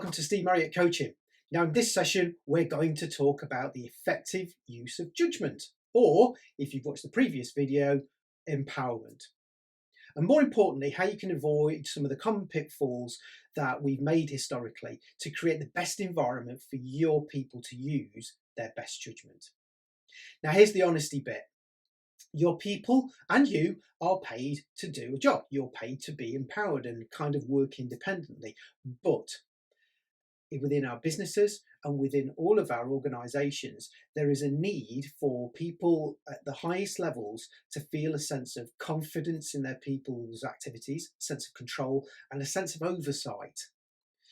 welcome to Steve Marriott Coaching. Now in this session, we're going to talk about the effective use of judgment, or if you've watched the previous video, empowerment. And more importantly, how you can avoid some of the common pitfalls that we've made historically to create the best environment for your people to use their best judgment. Now here's the honesty bit. Your people and you are paid to do a job. You're paid to be empowered and kind of work independently. But within our businesses and within all of our organizations, there is a need for people at the highest levels to feel a sense of confidence in their people's activities, a sense of control, and a sense of oversight.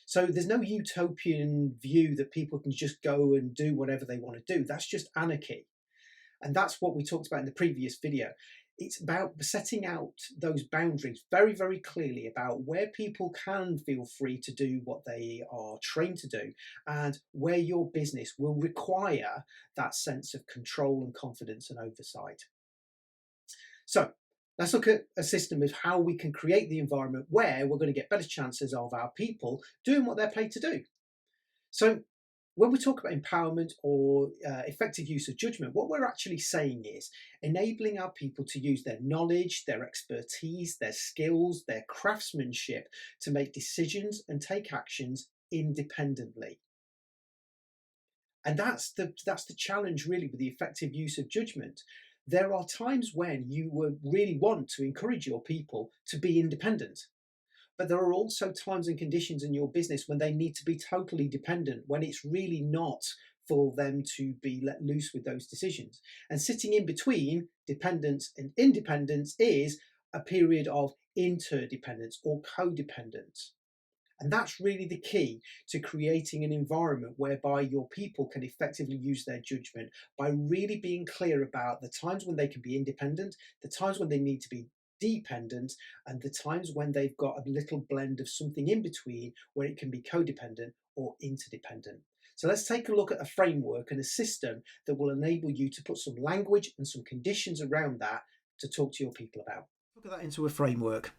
So there's no utopian view that people can just go and do whatever they want to do. That's just anarchy. And that's what we talked about in the previous video. It's about setting out those boundaries very, very clearly about where people can feel free to do what they are trained to do and where your business will require that sense of control and confidence and oversight. So let's look at a system of how we can create the environment where we're going to get better chances of our people doing what they're paid to do. So when we talk about empowerment or effective use of judgment, what we're actually saying is enabling our people to use their knowledge, their expertise, their skills, their craftsmanship to make decisions and take actions independently. And that's the challenge really with the effective use of judgment. There are times when you would really want to encourage your people to be independent. But there are also times and conditions in your business when they need to be totally dependent, when it's really not for them to be let loose with those decisions. And sitting in between dependence and independence is a period of interdependence or codependence. And that's really the key to creating an environment whereby your people can effectively use their judgment by really being clear about the times when they can be independent, the times when they need to be dependent, and the times when they've got a little blend of something in between where it can be codependent or interdependent. So let's take a look at a framework and a system that will enable you to put some language and some conditions around that to talk to your people about. Look at that into a framework.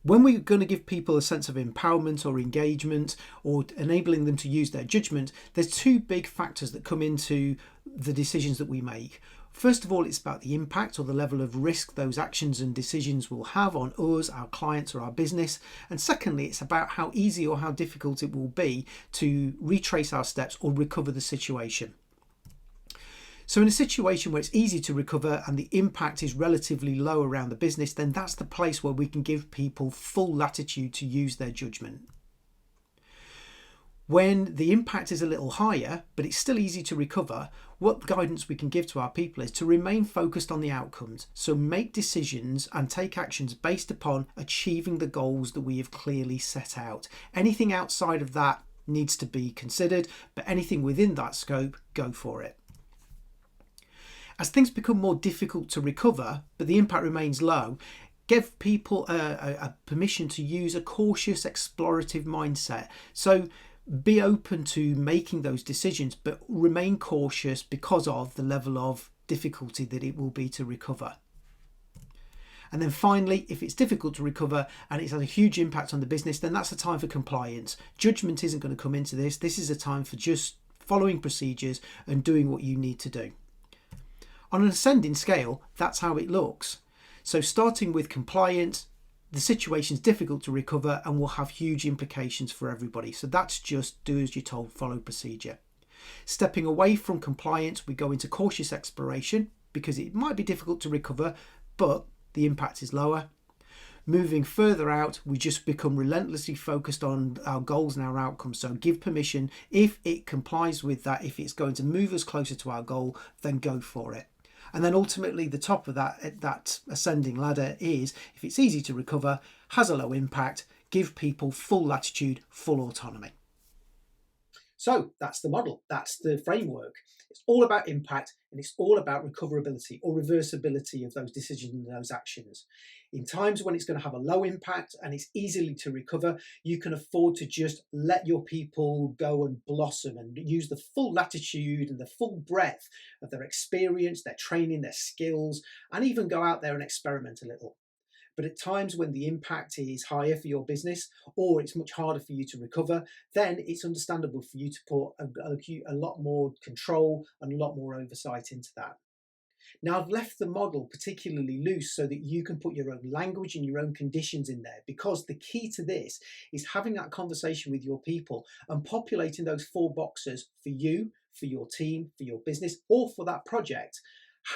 When we're going to give people a sense of empowerment or engagement or enabling them to use their judgment, there's two big factors that come into the decisions that we make. First of all, it's about the impact or the level of risk those actions and decisions will have on us, our clients, or our business. And secondly, it's about how easy or how difficult it will be to retrace our steps or recover the situation. So in a situation where it's easy to recover and the impact is relatively low around the business, then that's the place where we can give people full latitude to use their judgment. When the impact is a little higher, but it's still easy to recover, what guidance we can give to our people is to remain focused on the outcomes. So make decisions and take actions based upon achieving the goals that we have clearly set out. Anything outside of that needs to be considered, but anything within that scope, go for it. As things become more difficult to recover, but the impact remains low, give people a permission to use a cautious, explorative mindset. So be open to making those decisions, but remain cautious because of the level of difficulty that it will be to recover. And then finally, if it's difficult to recover and it's had a huge impact on the business, then that's a time for compliance. Judgment isn't going to come into this. This is a time for just following procedures and doing what you need to do. On an ascending scale, that's how it looks. So starting with compliance, the situation's difficult to recover and will have huge implications for everybody. So that's just do as you're told, follow procedure. Stepping away from compliance, we go into cautious exploration because it might be difficult to recover, but the impact is lower. Moving further out, we just become relentlessly focused on our goals and our outcomes. So give permission. If it complies with that, if it's going to move us closer to our goal, then go for it. And then ultimately the top of that ascending ladder is, if it's easy to recover, has a low impact, give people full latitude, full autonomy. So that's the model, that's the framework. It's all about impact and it's all about recoverability or reversibility of those decisions and those actions. In times when it's going to have a low impact and it's easily to recover, you can afford to just let your people go and blossom and use the full latitude and the full breadth of their experience, their training, their skills, and even go out there and experiment a little. But at times when the impact is higher for your business or it's much harder for you to recover, then it's understandable for you to put a lot more control and a lot more oversight into that. Now, I've left the model particularly loose so that you can put your own language and your own conditions in there, because the key to this is having that conversation with your people and populating those 4 boxes for you, for your team, for your business, or for that project.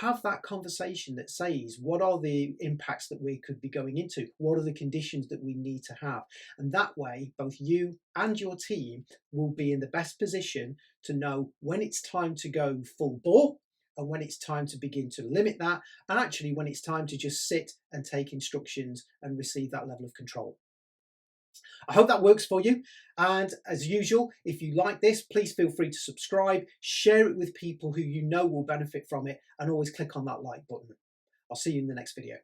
Have that conversation that says, what are the impacts that we could be going into? What are the conditions that we need to have? And that way, both you and your team will be in the best position to know when it's time to go full bore and when it's time to begin to limit that, and actually when it's time to just sit and take instructions and receive that level of control. I hope that works for you. And as usual, if you like this, please feel free to subscribe, share it with people who you know will benefit from it, and always click on that like button. I'll see you in the next video.